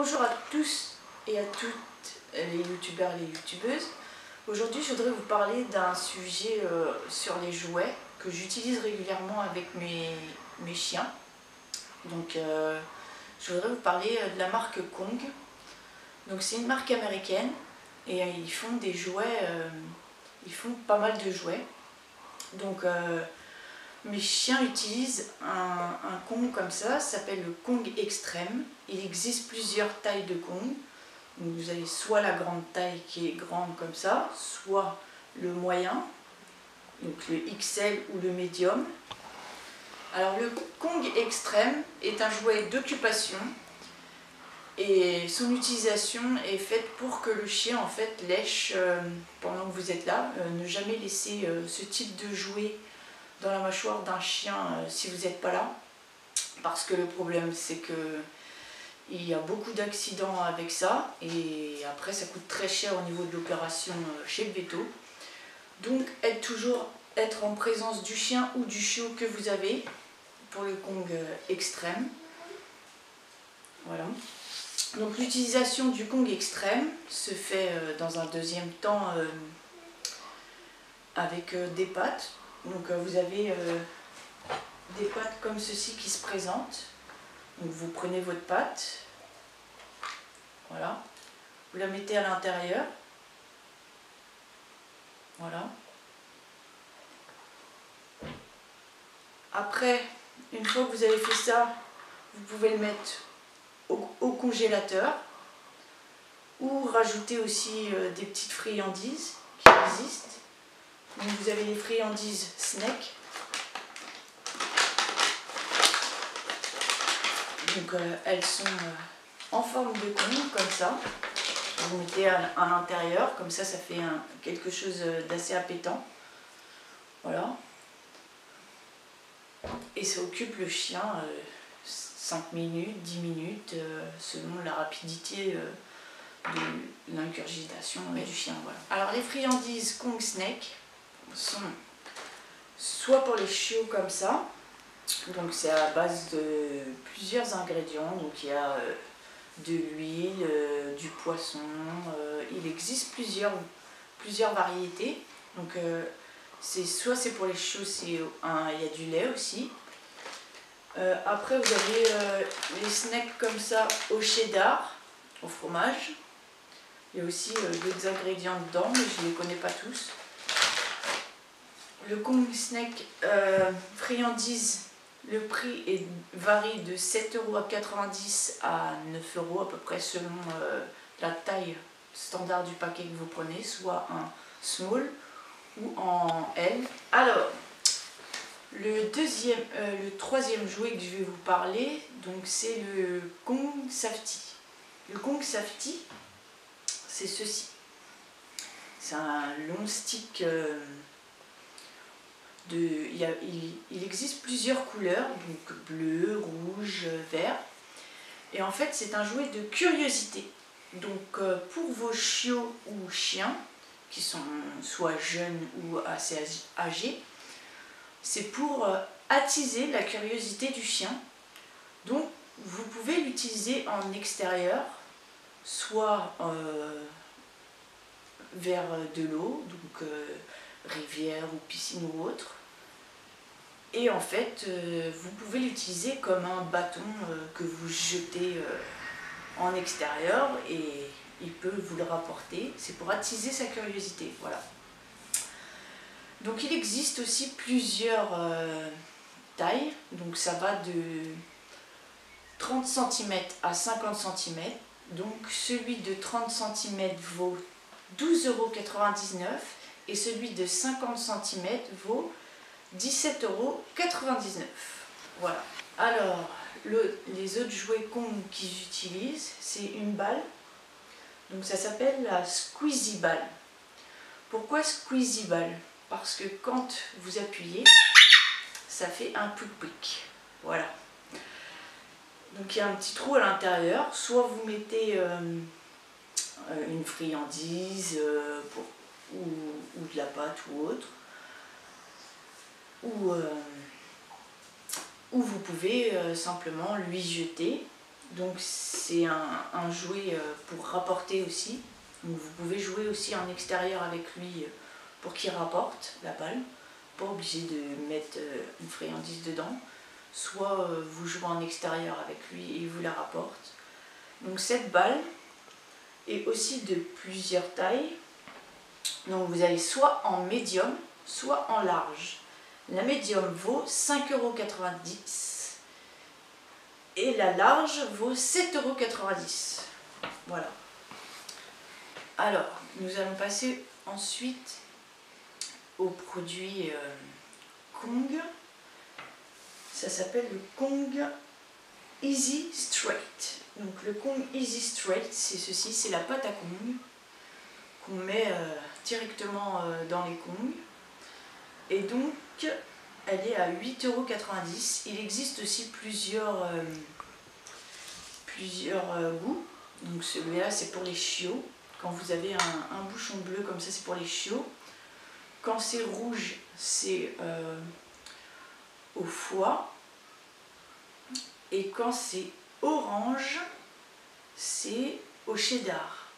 Bonjour à tous et à toutes les youtubeurs et les youtubeuses. Aujourd'hui je voudrais vous parler d'un sujet sur les jouets que j'utilise régulièrement avec mes chiens. Donc je voudrais vous parler de la marque Kong. Donc c'est une marque américaine et ils font des jouets, ils font pas mal de jouets. Donc mes chiens utilisent un Kong comme ça s'appelle le Kong Extreme. Il existe plusieurs tailles de Kong. Donc vous avez soit la grande taille qui est grande comme ça, soit le moyen, donc le XL ou le médium. Alors le Kong Extreme est un jouet d'occupation et son utilisation est faite pour que le chien en fait lèche pendant que vous êtes là. Ne jamais laisser ce type de jouet dans la mâchoire d'un chien si vous n'êtes pas là, parce que le problème c'est que il y a beaucoup d'accidents avec ça et après ça coûte très cher au niveau de l'opération chez le véto. Donc toujours être en présence du chien ou du chiot que vous avez pour le Kong Extreme. Voilà. Donc l'utilisation du Kong Extreme se fait dans un deuxième temps avec des pattes. Donc vous avez des pattes comme ceci qui se présentent. Donc vous prenez votre patte, voilà, vous la mettez à l'intérieur, voilà. Après, une fois que vous avez fait ça, vous pouvez le mettre au congélateur ou rajouter aussi des petites friandises qui existent. Donc vous avez les friandises snack. Donc elles sont en forme de Kong comme ça. Vous mettez à l'intérieur, comme ça fait quelque chose d'assez appétant. Voilà. Et ça occupe le chien 5 minutes, 10 minutes, selon la rapidité de l'ingurgitation du chien. Voilà. Alors les friandises Kong Snack sont soit pour les chiots comme ça. Donc c'est à base de plusieurs ingrédients, donc il y a de l'huile, du poisson, il existe plusieurs variétés. Donc soit c'est pour les chiots, il y a du lait aussi. Après vous avez les snacks comme ça au cheddar, au fromage. Il y a aussi d'autres ingrédients dedans, mais je ne les connais pas tous. Le Kong Snack friandise, le prix varie de 7,90 € à 9 € à peu près selon la taille standard du paquet que vous prenez, soit un small ou en L. Alors, le troisième jouet que je vais vous parler, donc c'est le Kong Safety. Le Kong Safety, c'est ceci. C'est un long stick. Il existe plusieurs couleurs, donc bleu, rouge, vert. Et en fait, c'est un jouet de curiosité. Donc pour vos chiots ou chiens, qui sont soit jeunes ou assez âgés, c'est pour attiser la curiosité du chien. Donc vous pouvez l'utiliser en extérieur, soit vers de l'eau, donc rivière ou piscine ou autre. Et en fait, vous pouvez l'utiliser comme un bâton que vous jetez en extérieur et il peut vous le rapporter. C'est pour attiser sa curiosité, voilà. Donc il existe aussi plusieurs tailles. Donc ça va de 30 cm à 50 cm. Donc celui de 30 cm vaut 12,99 € et celui de 50 cm vaut 17,99 €. Voilà. Alors, les autres jouets Kong qu'ils utilisent, c'est une balle. Donc ça s'appelle la Squeezie Ball. Pourquoi Squeezie Ball? Parce que quand vous appuyez, ça fait un pouic-pouic. Voilà. Donc il y a un petit trou à l'intérieur. Soit vous mettez une friandise ou de la pâte ou autre. Ou vous pouvez simplement lui jeter Donc c'est un jouet pour rapporter aussi. Donc vous pouvez jouer aussi en extérieur avec lui pour qu'il rapporte la balle. Pas obligé de mettre une friandise dedans. Soit vous jouez en extérieur avec lui et il vous la rapporte. Donc cette balle est aussi de plusieurs tailles. Donc vous avez soit en médium, soit en large. La médium vaut 5,90 € et la large vaut 7,90 €. Voilà. Alors, nous allons passer ensuite au produit Kong. Ça s'appelle le Kong Easy Straight. Donc le Kong Easy Straight, c'est ceci, c'est la pâte à Kong qu'on met directement dans les Kongs. Et donc, elle est à 8,90 €. Il existe aussi plusieurs goûts. Donc celui-là, c'est pour les chiots. Quand vous avez un bouchon bleu comme ça, c'est pour les chiots. Quand c'est rouge, c'est au foie. Et quand c'est orange, c'est au cheddar.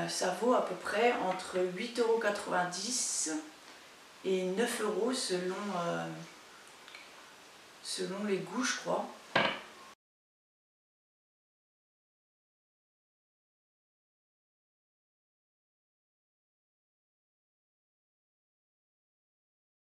Ça vaut à peu près entre 8,90 € et 9 € selon les goûts, je crois.